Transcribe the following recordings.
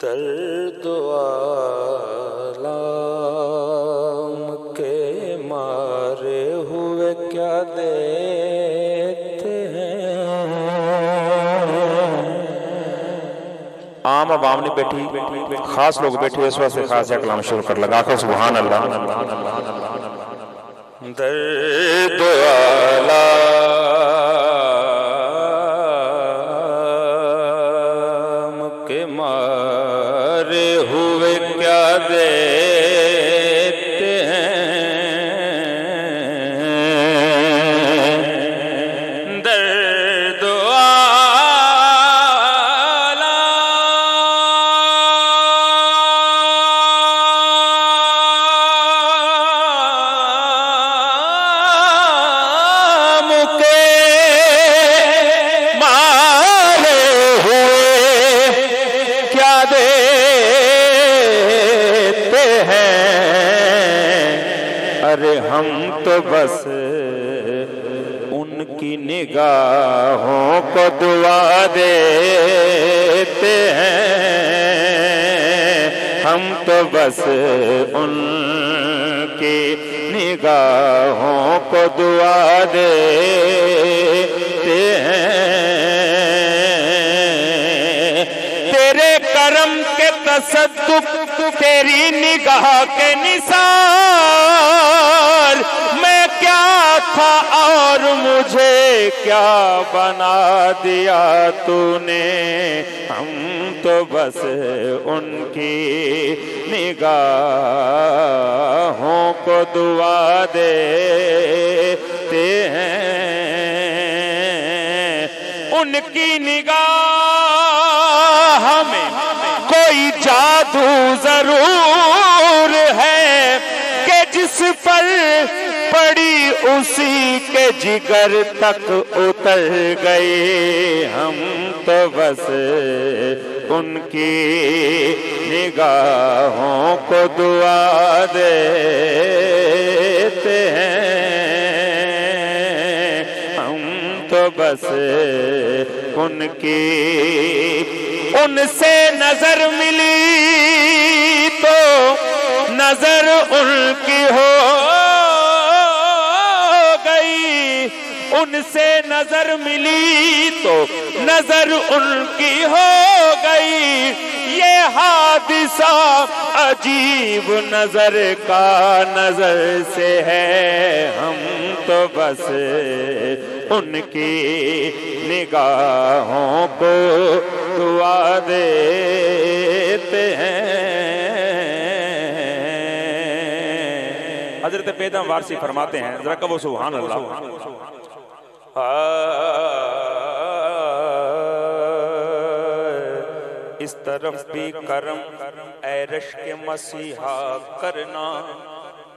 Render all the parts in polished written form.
درد عالم کے مارے ہوئے کیا دیتے ہیں. عام عوام نہیں بیٹھی، خاص لوگ بیٹھے اس واسطے خاص یا کلام شروع کر لگا کہ سبحان اللہ. درد عالم کے مارے ہوئے کیا دیتے ہیں. درد ارے ہم تو بس ان کی نگاہوں کو دعا دیتے ہیں. ہم تو بس ان کی نگاہوں کو دعا دیتے ہیں. تیرے کرم کے تصدق تیری نگاہ کے نثار میں کیا تھا اور مجھے کیا بنا دیا تو نے. ہم تو بس ان کی نگاہوں کو دعا دیتے ہیں. ان کی نگاہ میں کوئی جادو ضرور ہے کہ جس پر پڑی اسی کے جگر تک اتر گئے. ہم تو بس ان کی نگاہوں کو دعا دیتے ہیں. ہم تو بس ان کی ان سے نظر ملی تو نظر ان کی ہو گئی. ان سے نظر ملی تو نظر ان کی ہو گئی. یہ حادثہ عجیب نظر کا نظر سے ہے. ہم تو بس ان کی نگاہوں کو دعا دیتے ہیں. حضرت پیدم وارسی فرماتے ہیں، ذرا کہو سبحان اللہ. اس طرف بھی کرم اے رشک مسیحا کرنا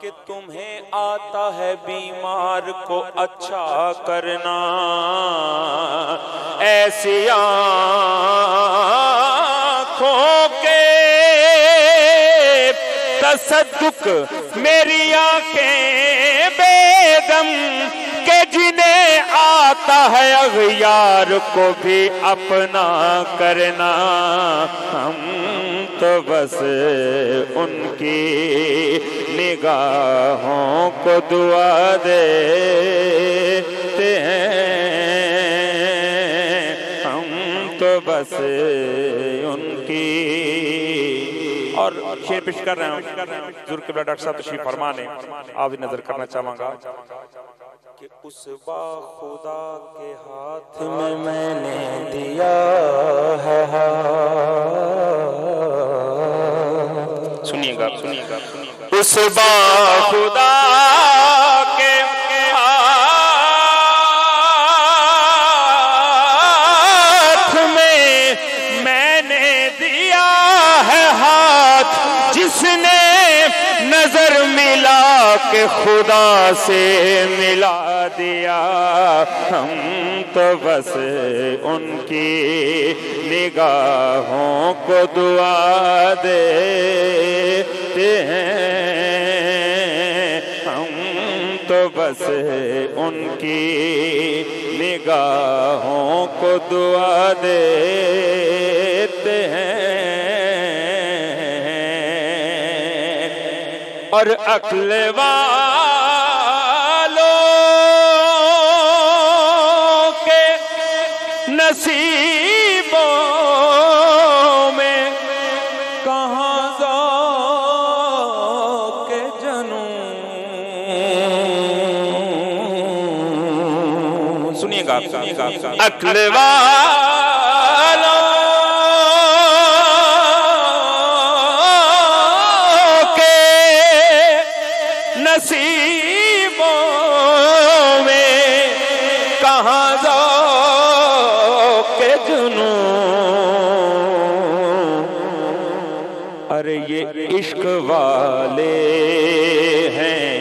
کہ تمہیں آتا ہے بیمار کو اچھا کرنا. ایسی آنکھوں کے تصدق میری آنکھیں بیدم کہ جنہیں آتا ہے اغیار کو بھی اپنا کرنا. ہم تو بس ان کی نگاہوں کو دعا دیتے ہیں. ہم تو بس ان کی اور شعر پیش کر رہے ہیں حضور قبلہ ڈاکٹر صاحب تشریف فرما نے. آپ بھی نظر کرنا چاہوں گا کہ اس با خدا کے ہاتھ میں نے دیا ہے. سنیے گا سنیے گا. اس با خدا کے ہاتھ میں نے دیا ہے ہاتھ. جس نے نظر ملا کے کہ خدا سے ملا دیا ہم تو بس ان کی نگاہوں کو دعا دیتے ہیں ہم تو بس ان کی نگاہوں کو دعا دیتے ہیں اور عقل والوں کے نصیبوں میں کہاں ذوق جنون سنیے گا عقل والوں کے نصیبوں میں کہاں ذوق جنون ارے یہ عشق والے ہیں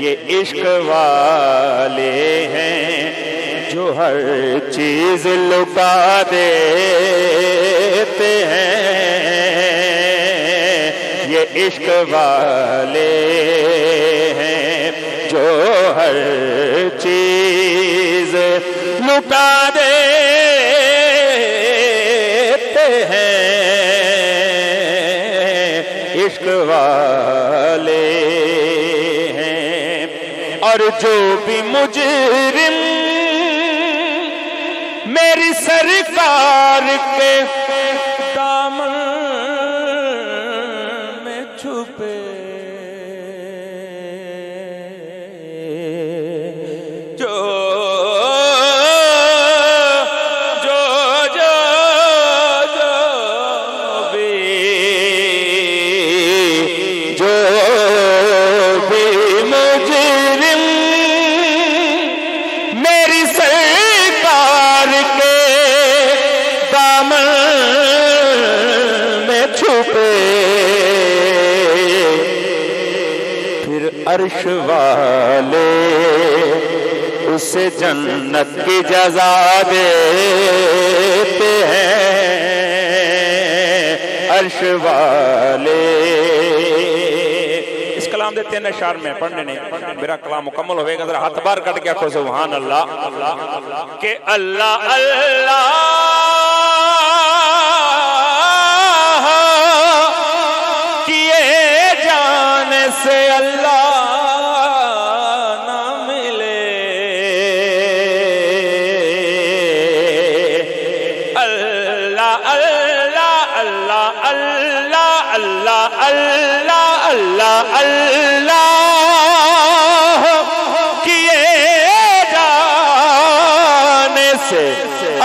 یہ عشق والے ہیں جو ہر چیز لٹا دیتے ہیں یہ عشق والے ہیں جو ہر چیز لٹا دیتے ہیں عشق والے ہیں اور جو بھی مجرم میری سرکار کے دامن میں چھپے جو بھی مجرم میری سرکار کے دامن میں چھپے پھر عرش والے اسے جنت کی جزا دیتے ہیں عرش والے اس کلام دے 3 اشعار میں پڑھنے نہیں میرا کلام مکمل ہوئے گا ذرا ہاتھ بار کٹ کے آکھو سبحان اللہ کہ اللہ اللہ کیے جانے سے اللہ نہ ملے اللہ اللہ اللہ اللہ اللہ اللہ اللہ اللہ کیے جانے سے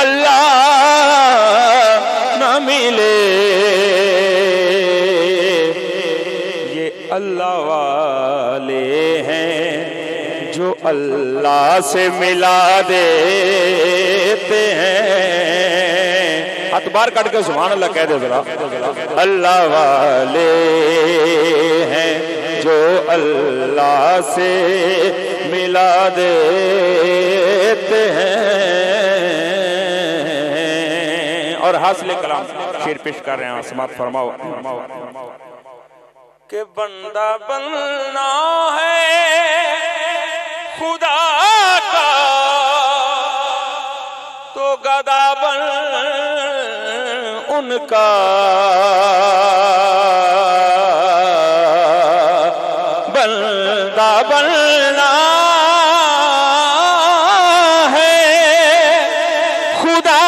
اللہ نہ ملے یہ اللہ والے ہیں جو اللہ سے ملا دیتے ہیں ہاتھ بار کٹ کے سبحان اللہ کہہ دے ذرا اللہ والے ہیں جو اللہ سے ملا دیتے ہیں اور حاصل کلام شعر پیش کر رہے ہیں سماعت فرماؤ کہ بندہ بننا ہے خدا کا تو گدا بن ان کا بندہ بننا ہے خدا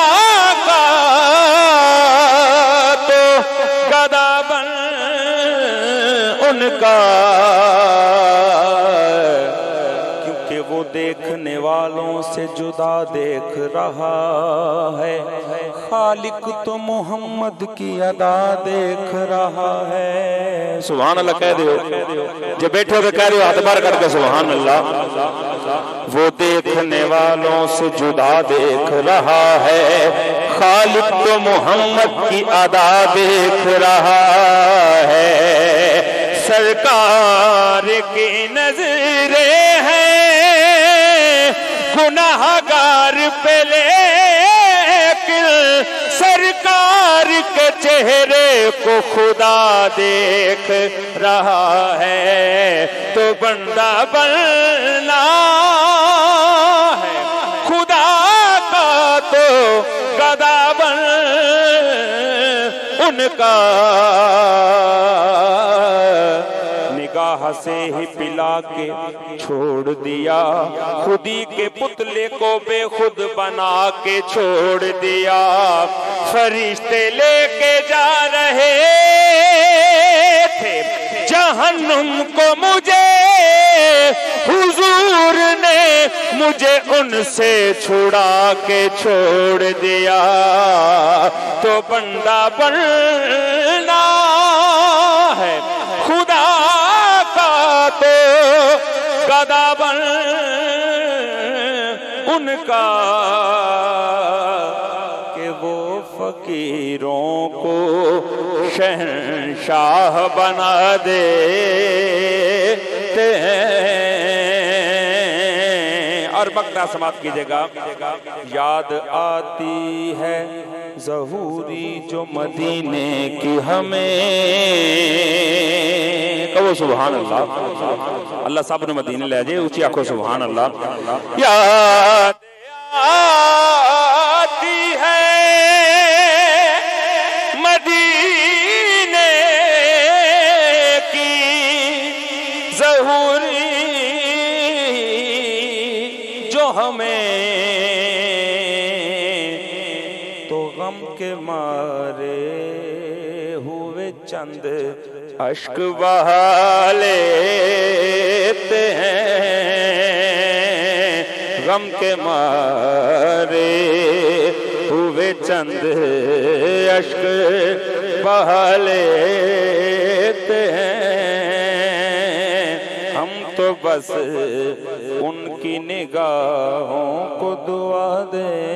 کا تو گدا بن ان کا کیونکہ وہ دیکھنے والوں سے جدا دیکھ رہا ہے خالق تو محمد کی ادا دیکھ رہا ہے سبحان اللہ کہہ دیو جو بیٹھے ہوئے کہہ رہے ہو ہاتھ بار کر کے سبحان اللہ وہ دیکھنے والوں سے جدا دیکھ رہا ہے خالق تو محمد کی ادا دیکھ رہا ہے سرکار کی نظریں ہیں گناہگار پہ، لیکن سرکار کے چہرے کو خدا دیکھ رہا ہے، تو بندہ بننا ہے خدا کا تو گدا بن ان کا، نگاہ سے ہی پلا کے چھوڑ دیا، خودی کے پتلے کو بے خود بنا کے چھوڑ دیا، فرشتے لے کے جا رہے تھے جہنم کو، مجھے حضور نے مجھے ان سے چھڑا کے چھوڑ دیا، تو بندہ بننا ہے خدا کا تو گدا بن ان کا، کہ وہ فقیروں کو شہنشاہ بنا دیتے ہیں۔ اور مقطع سماعت کیجئے گا، یاد آتی ہے ظہوری جو مدینے کی ہمیں، کہو سبحان اللہ، اللہ صاحب نے مدینے لے جائے اونچی آنکھوں سبحان اللہ، یاد آتی ہے مدینے کی ظہوری جو ہمیں، تو غم کے مارے ہوئے چند اشک بہا لیتے ہیں، غم کے مارے ہوئے چند اشک بہا لیتے ہیں، ہم تو بس ان کی نگاہوں کو دعا دیں